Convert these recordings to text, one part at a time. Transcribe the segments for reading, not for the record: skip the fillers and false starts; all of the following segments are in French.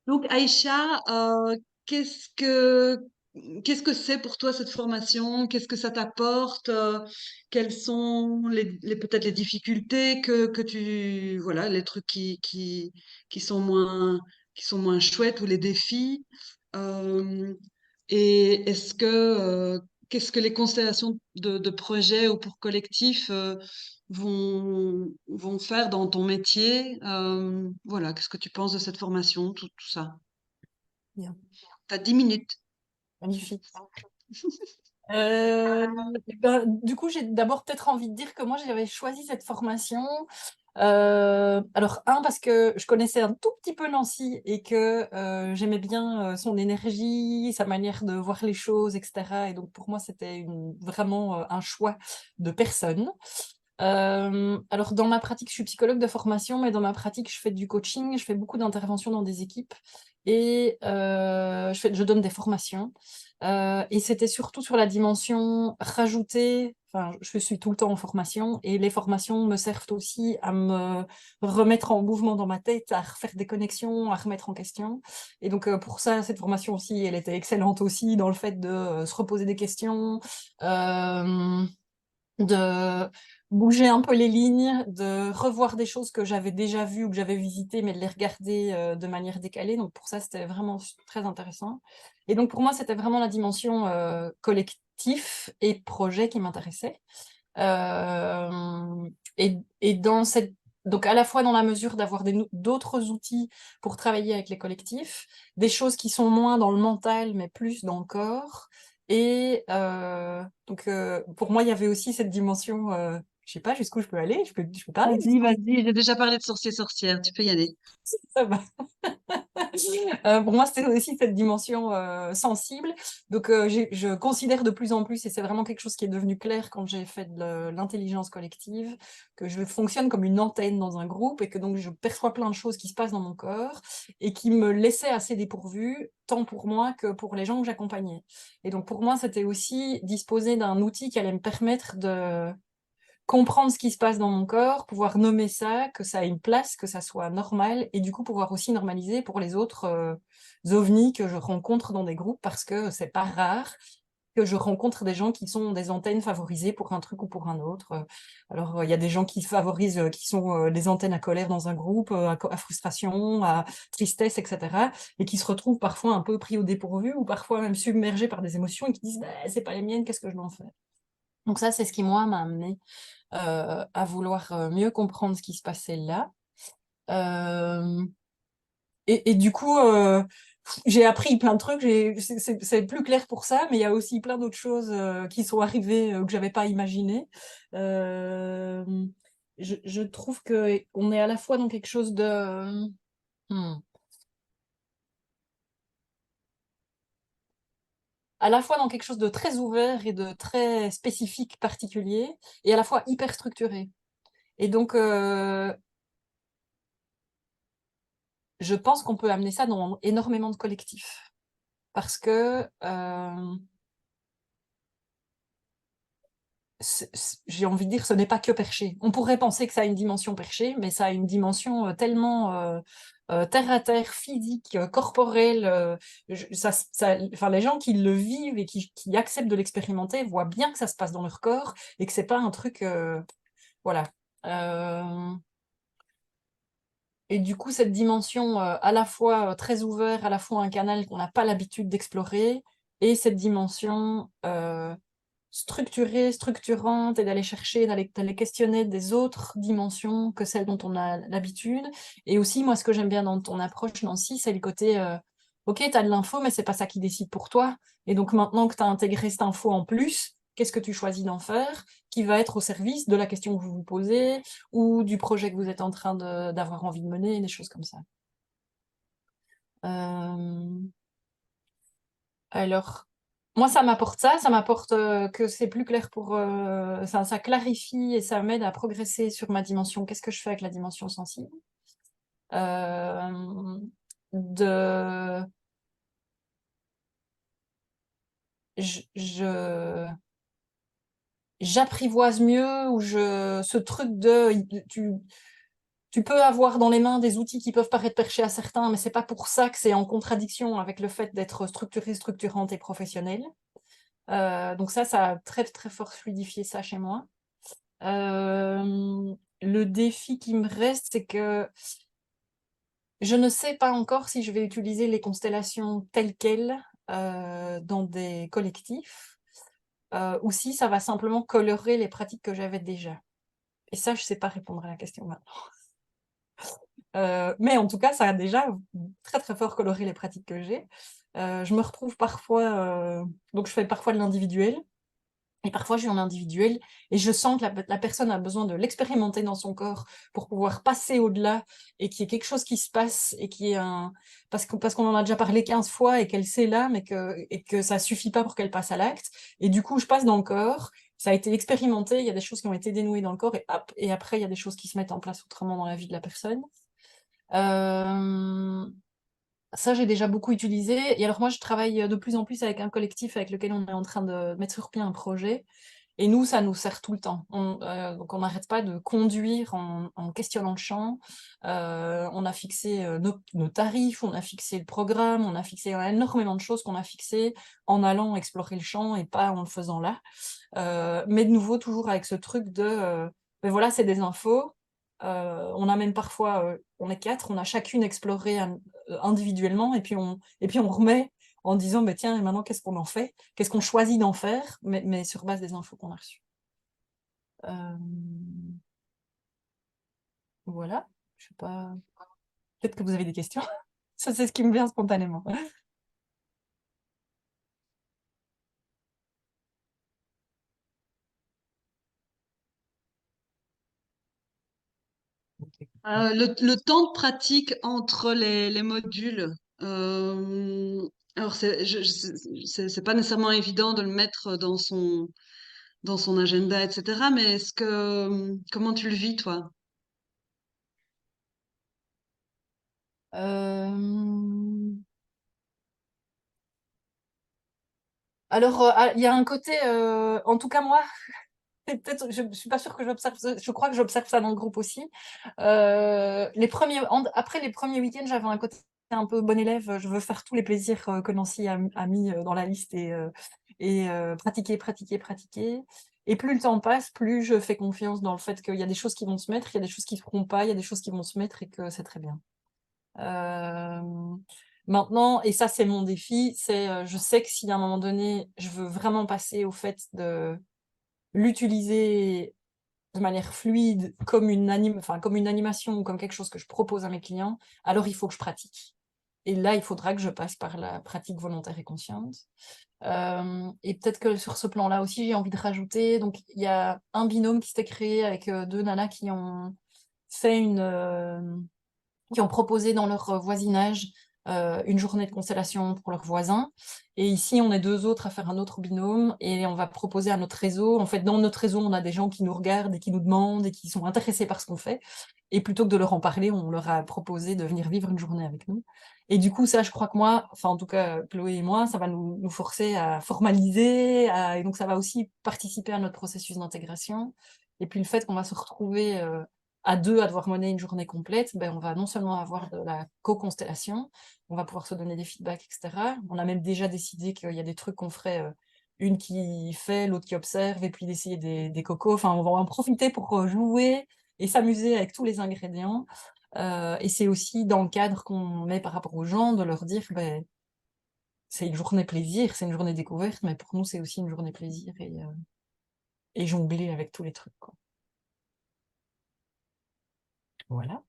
Donc, Aïcha, qu'est-ce que qu'est-ce que c'est pour toi cette formation? Qu'est-ce que ça t'apporte? Quelles sont peut-être les difficultés que tu voilà les trucs qui sont moins chouettes ou les défis? Euh, et qu'est-ce que les constellations de projets ou pour collectifs vont faire dans ton métier? Voilà, qu'est-ce que tu penses de cette formation, tout ça? Bien, T'as 10 minutes. magnifique. Euh, du coup, j'ai d'abord peut-être envie de dire que moi, j'avais choisi cette formation. Alors, parce que je connaissais un tout petit peu Nancy et que j'aimais bien son énergie, sa manière de voir les choses, etc. Et donc, pour moi, c'était vraiment un choix de personne. Alors, dans ma pratique, je suis psychologue de formation, mais dans ma pratique, je fais du coaching, je fais beaucoup d'interventions dans des équipes et je donne des formations. Et c'était surtout sur la dimension rajoutée. Enfin, je suis tout le temps en formation et les formations me servent aussi à me remettre en mouvement dans ma tête, à refaire des connexions, à remettre en question. Et donc, pour ça, cette formation aussi, elle était excellente aussi dans le fait de se reposer des questions. Euh, de bouger un peu les lignes, de revoir des choses que j'avais déjà vues ou que j'avais visitées, mais de les regarder de manière décalée. Donc pour ça, c'était vraiment très intéressant. Et donc pour moi, c'était vraiment la dimension collectif et projet qui m'intéressait. Euh, et dans cette donc à la fois dans la mesure d'avoir d'autres outils pour travailler avec les collectifs, des choses qui sont moins dans le mental mais plus dans le corps. Et pour moi, il y avait aussi cette dimension, je sais pas jusqu'où je peux aller, je peux parler. Vas-y, vas-y, j'ai déjà parlé de sorcier-sorcière, tu peux y aller. Ça va. Pour moi, c'était aussi cette dimension sensible. Donc, je considère de plus en plus, et c'est vraiment quelque chose qui est devenu clair quand j'ai fait de l'intelligence collective, que je fonctionne comme une antenne dans un groupe et que donc je perçois plein de choses qui se passent dans mon corps et qui me laissaient assez dépourvue, tant pour moi que pour les gens que j'accompagnais. Et donc, pour moi, c'était aussi disposer d'un outil qui allait me permettre de comprendre ce qui se passe dans mon corps, pouvoir nommer ça, que ça ait une place, que ça soit normal, et du coup pouvoir aussi normaliser pour les autres ovnis que je rencontre dans des groupes, parce que c'est pas rare que je rencontre des gens qui sont des antennes favorisées pour un truc ou pour un autre. Alors, il y a des gens qui favorisent, qui sont des antennes à colère dans un groupe, à frustration, à tristesse, etc., et qui se retrouvent parfois un peu pris au dépourvu, ou parfois même submergés par des émotions, et qui disent, bah, c'est pas les miennes, qu'est-ce que je dois en faire? Donc ça, c'est ce qui, moi, m'a amené à vouloir mieux comprendre ce qui se passait là. Euh, et du coup, j'ai appris plein de trucs. C'est plus clair pour ça, mais il y a aussi plein d'autres choses qui sont arrivées que j'avais pas imaginées. Euh, je trouve que on est à la fois dans quelque chose de hmm, à la fois dans quelque chose de très ouvert et de très spécifique, particulier, et à la fois hyper structuré. Et donc, je pense qu'on peut amener ça dans énormément de collectifs. Parce que j'ai envie de dire, ce n'est pas que perché. On pourrait penser que ça a une dimension perchée, mais ça a une dimension tellement terre à terre, physique, corporelle. Enfin, les gens qui le vivent et qui acceptent de l'expérimenter voient bien que ça se passe dans leur corps et que c'est pas un truc, voilà. Euh, et du coup, cette dimension à la fois très ouverte, à la fois un canal qu'on n'a pas l'habitude d'explorer, et cette dimension structurée, structurante, et d'aller chercher, d'aller questionner des autres dimensions que celles dont on a l'habitude. Et aussi, moi, ce que j'aime bien dans ton approche, Nancy, c'est le côté, OK, tu as de l'info, mais c'est pas ça qui décide pour toi. Et donc maintenant que tu as intégré cette info en plus, qu'est-ce que tu choisis d'en faire, qui va être au service de la question que vous vous posez ou du projet que vous êtes en train d'avoir envie de mener, des choses comme ça. Euh, Alors, moi, ça m'apporte que c'est plus clair ça clarifie et ça m'aide à progresser sur ma dimension. Qu'est-ce que je fais avec la dimension sensible? Euh, de, je- J'apprivoise mieux ou ce truc de, tu peux avoir dans les mains des outils qui peuvent paraître perchés à certains, mais c'est pas pour ça que c'est en contradiction avec le fait d'être structurée, structurante et professionnelle. Donc ça a très, très fort fluidifié ça chez moi. Le défi qui me reste, c'est que je ne sais pas encore si je vais utiliser les constellations telles quelles dans des collectifs, ou si ça va simplement colorer les pratiques que j'avais déjà. Et ça, je ne sais pas répondre à la question maintenant. Mais en tout cas, ça a déjà très, très fort coloré les pratiques que j'ai. Je me retrouve parfois, donc je fais parfois de l'individuel, et parfois je suis en individuel, et je sens que la personne a besoin de l'expérimenter dans son corps pour pouvoir passer au-delà, et qu'il y ait quelque chose qui se passe, et qui est parce qu'on en a déjà parlé 15 fois, et qu'elle sait là, et que ça suffit pas pour qu'elle passe à l'acte. Et du coup, je passe dans le corps, ça a été expérimenté, il y a des choses qui ont été dénouées dans le corps, et hop, et après, il y a des choses qui se mettent en place autrement dans la vie de la personne. Euh, Ça, j'ai déjà beaucoup utilisé. Et alors, moi, je travaille de plus en plus avec un collectif avec lequel on est en train de mettre sur pied un projet. Et nous, ça nous sert tout le temps. Donc, on n'arrête pas de conduire en questionnant le champ. On a fixé nos tarifs, on a fixé le programme, on a fixé énormément de choses qu'on a fixées en allant explorer le champ et pas en le faisant là. Mais de nouveau, toujours avec ce truc de, ben voilà, c'est des infos. On a même parfois, on est 4, on a chacune exploré individuellement, et puis on remet en disant, bah, tiens, et maintenant, qu'est-ce qu'on en fait? Qu'est-ce qu'on choisit d'en faire? Mais sur base des infos qu'on a reçues. Euh, Voilà. Je sais pas. Peut-être que vous avez des questions. Ça, c'est ce qui me vient spontanément. Le temps de pratique entre les modules, alors c'est pas nécessairement évident de le mettre dans son agenda, etc. Mais comment tu le vis, toi? Euh, Alors, il y a un côté, en tout cas moi, et peut-être, je suis pas sûre que j'observe, je crois que j'observe ça dans le groupe aussi. Après les premiers week-ends, j'avais un côté un peu bon élève, je veux faire tous les plaisirs que Nancy a mis dans la liste, et pratiquer, pratiquer, pratiquer. Et plus le temps passe, plus je fais confiance dans le fait qu'il y a des choses qui vont se mettre, il y a des choses qui ne se feront pas, il y a des choses qui vont se mettre, et que c'est très bien. Euh, Maintenant, et ça c'est mon défi, c'est je sais que si à un moment donné, je veux vraiment passer au fait de l'utiliser de manière fluide comme une animation ou comme quelque chose que je propose à mes clients, alors il faut que je pratique. Et là, il faudra que je passe par la pratique volontaire et consciente. Et peut-être que sur ce plan-là aussi, j'ai envie de rajouter, donc il y a un binôme qui s'était créé avec deux nanas qui ont fait qui ont proposé dans leur voisinage une journée de constellation pour leurs voisins. Et ici, on est deux autres à faire un autre binôme, et on va proposer à notre réseau. En fait, dans notre réseau, on a des gens qui nous regardent et qui nous demandent et qui sont intéressés par ce qu'on fait. Et plutôt que de leur en parler, on leur a proposé de venir vivre une journée avec nous. Et du coup, ça, je crois que moi, enfin en tout cas Chloé et moi, ça va nous forcer à formaliser, et donc ça va aussi participer à notre processus d'intégration. Et puis le fait qu'on va se retrouver à deux à devoir mener une journée complète, ben, on va non seulement avoir de la co-constellation, on va pouvoir se donner des feedbacks, etc. On a même déjà décidé qu'il y a des trucs qu'on ferait, une qui fait, l'autre qui observe, et puis d'essayer des cocos. Enfin, on va en profiter pour jouer et s'amuser avec tous les ingrédients. Et c'est aussi dans le cadre qu'on met par rapport aux gens, de leur dire, ben, c'est une journée plaisir, c'est une journée découverte, mais pour nous, c'est aussi une journée plaisir, et jongler avec tous les trucs, quoi. Voilà.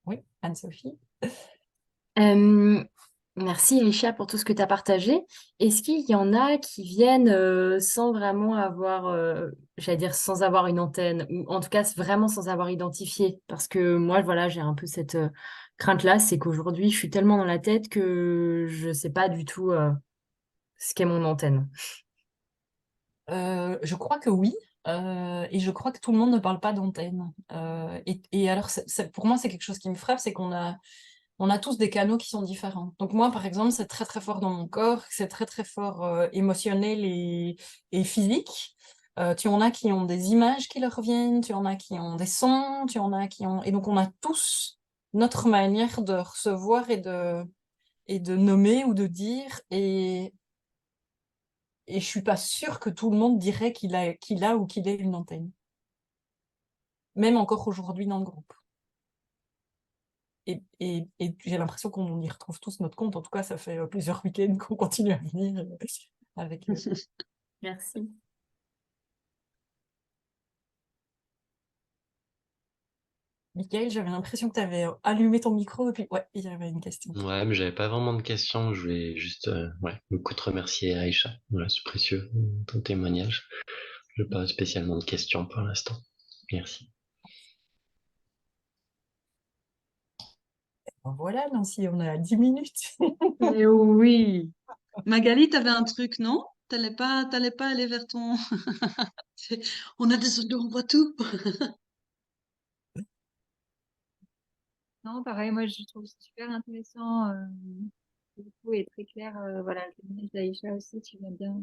Oui, Anne-Sophie. Euh, Merci Elisha pour tout ce que tu as partagé. Est-ce qu'il y en a qui viennent sans vraiment avoir, j'allais dire sans avoir une antenne, ou en tout cas vraiment sans avoir identifié? Parce que moi, voilà, j'ai un peu cette crainte-là, c'est qu'aujourd'hui, je suis tellement dans la tête que je ne sais pas du tout ce qu'est mon antenne. Je crois que oui, et je crois que tout le monde ne parle pas d'antenne. Et alors, pour moi, c'est quelque chose qui me frappe, c'est on a tous des canaux qui sont différents. Donc moi, par exemple, c'est très très fort dans mon corps, c'est très très fort émotionnel et physique. Tu en as qui ont des images qui leur viennent, tu en as qui ont des sons, tu en as qui ont... Et donc, on a tous notre manière de recevoir et de nommer ou de dire. Et je suis pas sûre que tout le monde dirait qu'il a ou qu'il est une antenne. Même encore aujourd'hui dans le groupe. Et j'ai l'impression qu'on y retrouve tous notre compte. En tout cas, ça fait plusieurs week-ends qu'on continue à venir avec eux. Merci. Michael, j'avais l'impression que tu avais allumé ton micro et puis ouais, il y avait une question. Ouais, mais j'avais pas vraiment de questions. Je voulais juste, ouais, beaucoup te remercier, Aïcha. Voilà, c'est précieux, ton témoignage. Je n'ai pas spécialement de questions pour l'instant. Merci. Ben voilà, Nancy, on est à 10 minutes. Mais oui. Magali, t'avais un truc, non? T'allais pas aller vers ton... On a des audios, on voit tout. Non, pareil, moi je trouve super intéressant du coup, et très clair. Voilà, le témoignage d'Aïcha aussi, tu viens bien